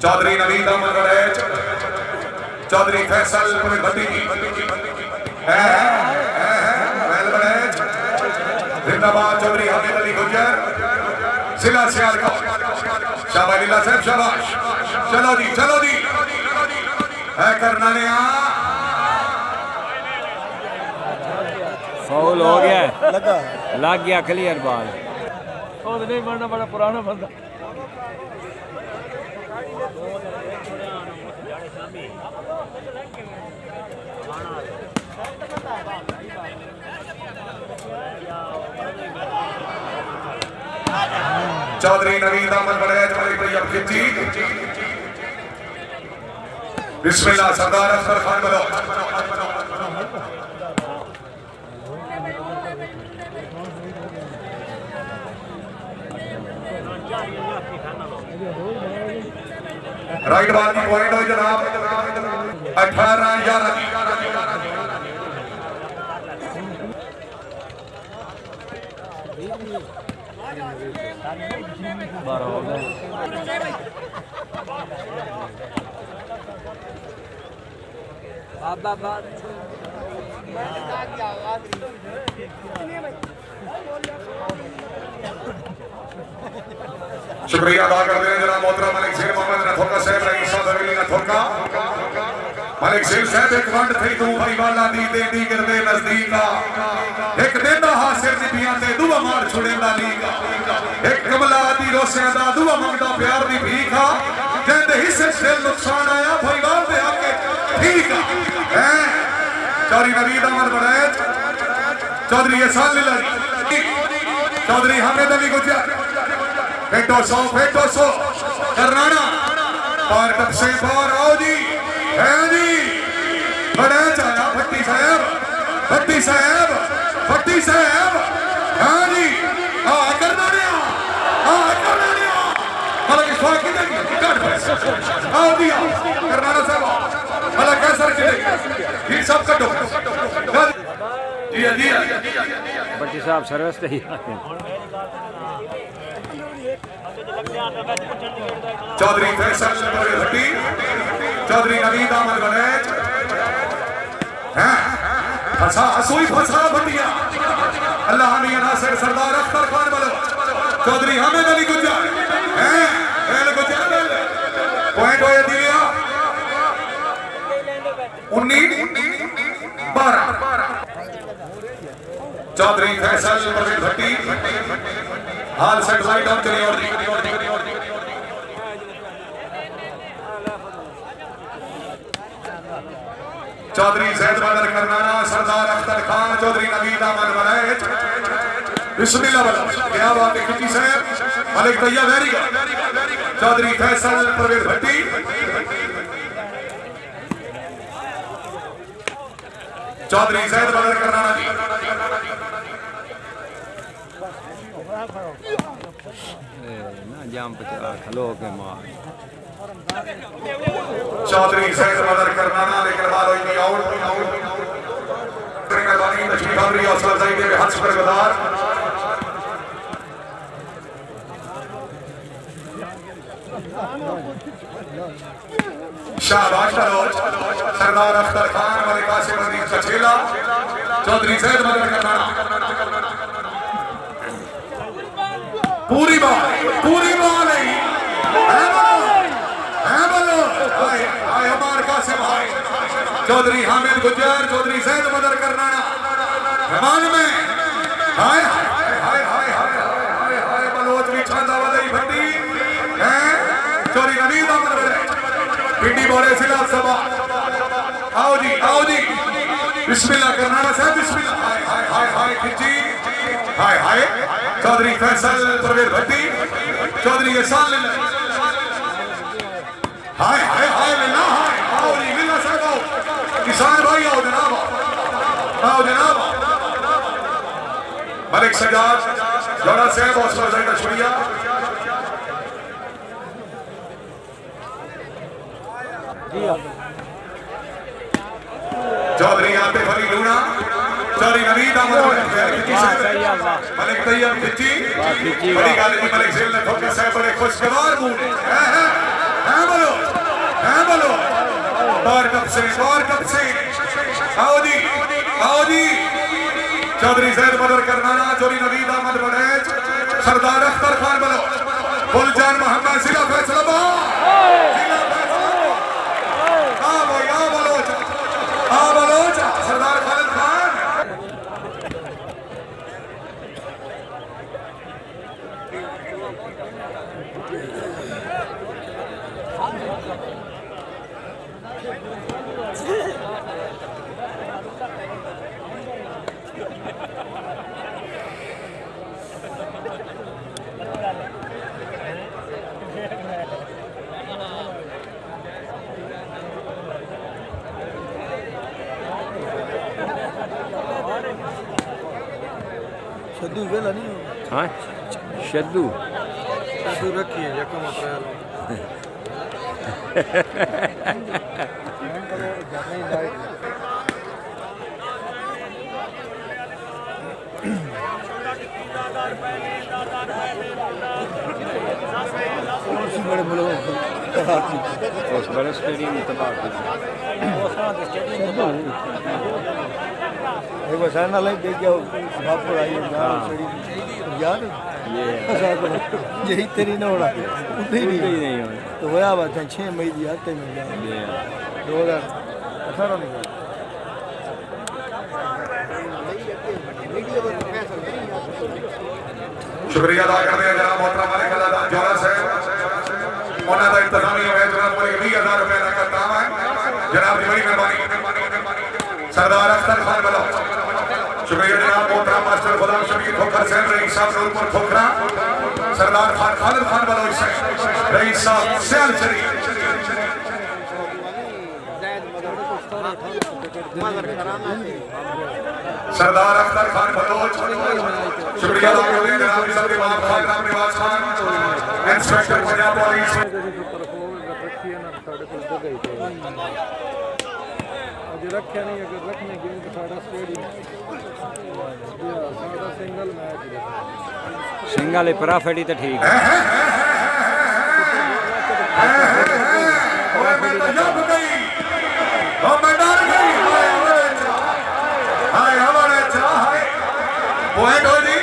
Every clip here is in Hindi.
चौधरी नवीद अहमद वड़ैच, चौधरी फैसल भट्टी जिंदाबाद, चौधरी हामिद अली गुजर, जिला सियालकोट। शाबाश लीला साहब, शाबाश। चलो जी है करना ने फाउल हो गया, लग गया, क्लियर बॉल। नहीं मरना, बड़ा पुराना बंदा। चौधरी नवीद अहमद वड़ैच वाली तैयब खिची। बिस्मिल्लाह, सरदार अख्तर खान बलोच। राइट बॉल की पॉइंट हो जनाब, 18-11 की। शुक्रिया अदा करते हैं जनाब मोहतरम मलिक शेर मोहम्मद नथोका साहब, रईस साहब हवेली नथोका। मलिक शेर साहब एक वंड थी तू भाई वाला दी दे दी गिरदे नजदीक एक देंदा हासिर दी पियां ते दुआ मार छुड़ेंदा नीका एक कमला दी रोसियां दा दुआ मंगदा प्यार दी भीख कहंदे हिस्से से नुकसान आया भाई वाल दे आके ठीक है। चौधरी नवीद अहमद वड़ैच, चौधरी एहसान लीलारी, चौधरी हामिद अली गुजर। फेटो सो करनाना पार तक से पार आओ जी, है जी वड़ैच आया। भट्टी साहब हाँ जी, करना हालांकि स्वागत आओ दिया करनाना साहब, भला कैसा ये सब कटो जी। भट्टी साहब सर्विस ही चौधरी फैसल भट्टी, चौधरी नवीद अहमद वड़ैच फंसा भट्टिया। अल्लाह मियां नासिर, सरदार अख्तर खान बलोच, चौधरी हामिद अली गुजर पॉइंट हो दिया 19-12। चौधरी फैसल भट्टी हाल सेट लाइट ऑन चली और चौधरी जैद बदर करनाना, सरदार अख्तर खान, चौधरी नवीद अहमद वड़ैच। बिस्मिल्लाह बला, क्या बात है खिची साहब, मलिक तैयब वेरी गुड। चौधरी फैसल परवेज भट्टी, चौधरी जैद बदर करनाना जी। जाम खलो के मार चौधरी जैद बदर करनाना लेकर बालो इतनी आउट मेहरबानी तशरीफ आवरी हौसला अफजाई के हज पर गदार। शाहबाज बलोच, सरदार अख्तर खान, मलिक कासिम अजीज कचेला, चौधरी जैद बदर करनाना। पूरी बाल नहीं चौधरी हामिद गुजर, चौधरी जैद बदर करनाना मैदान में। हाय बलोच भी छांदा वाली भट्टी चौधरी नवीद अहमद वड़ैच, पिंडी बोले जिला सभा। आओ जी बिस्मिल्लाह करनाना साहब, बिस्मिल्लाह। हाय खिची, हाय चौधरी फैसल परवेज भट्टी, चौधरी एहसान लीला। हाय लीला, आओ जी लीला साहब, आओ किसान भाई, आओ जनाब। मलिक सजाद जोड़ा साहब हौसला अफजाई का शुक्रिया। चौधरी आतिफ अली लूणा, चौधरी नवीद अहमद मलिक तैयब खिची। बड़ी गल जी, मलिक शेर ने ठोके साहब बड़े खुशगवार मूड है बोलो और कब से आओ जी चौधरी जैद बदर करनाना चौधरी नवीद अहमद बड़ैच सरदार अख्तर खान बलो गुलजान मोहम्मद जिला फैसलाबाद सरदार खालिद खान शद्दू वेला नहीं हो हाँ शद्दू शद्दू रखी है यकम अप्रैल बड़े बोलो उस बड़े स्टेडियम में तबाह कर एक सारा लाइक देख जाओ बापर आई यार यही तेरी ना होना उतनी नहीं होना तो होया बात है 6 मई की आते में 2018 में शुक्रिया अदा करते हैं जनाब मोहतरम मालिक अल्लाह जोरा से उन्होंने दा इंतजामी है जनाब पूरे 20,000 रुपए का काम है जनाब की बड़ी मेहरबानी सरदार अख्तर खान बलो शुक्रिया जनाब मोहतरम मास्टर गुलाम शबीर खोखर साहब रईस साहब नूरपुर खोखरा सरदार खान खालिद खान बलो रईस साहब सैल शरीफ सरदार अख्तर खान बलोच शुक्रिया अदा करते हैं जनाब सबके बाप खान राम निवास खान इंस्पेक्टर पंजाब पुलिस रखा नहीं अगर रखने गए तो सारा स्टेडियम सारा सिंगल मैच सिंगल पराफेटी तो ठीक है पॉइंट हो जी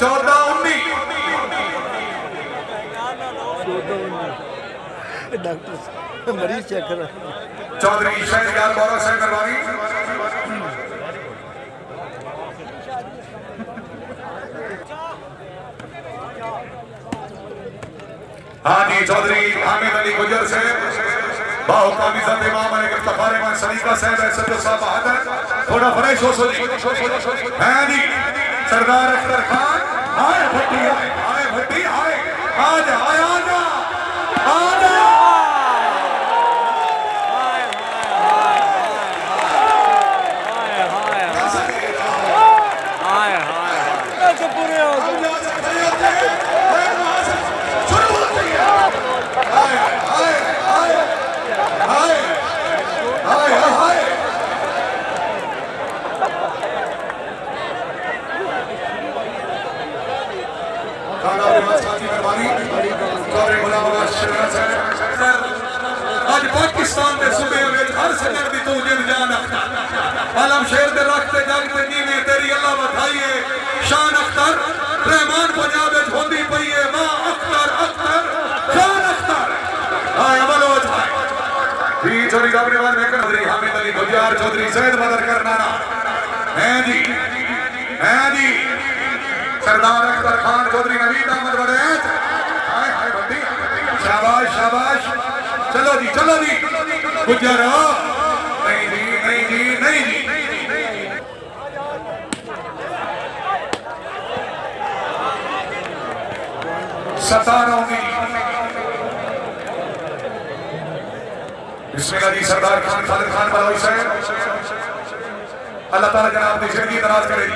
14-19 डॉक्टर मरीज चेक कर चौधरी शहजाद गौरव साहब मेहरबानी हाँ जी चौधरी हामिद अली गुजर साहब बाहुकामी ज़ात इमाम अली इफ्तिखार इमाम सलीका साहब सदर साहब बहादुर थोड़ा फ्रेश हो सोजी हाँ जी सरदार अख्तर खान आए भट्टी आए आजा आज पाकिस्तान के सूबे में हर सजन की तू जिन जान आलम शेर दे रखते जागते नीवे तेरी अल्लाह बधाइए शान अख्तर रहमान पंजाब में होंदी पई है मां अख्तर शान अख्तर हाय अमलोज जी चोरी गाबरेवाल में चौधरी हामिद अली गुजर चौधरी जैद बदर करनाना हैं जी सरदार अख्तर खान चौधरी नवीद अहमद बड़ैच हाय बंदी शाबाश चलो जी गुजर नहीं जी 17 बिस्मिल्लाह जी सरदार खान खालिद खान बलोच साहब अल्लाह ताला जनाब की जिंदगी दराज करे।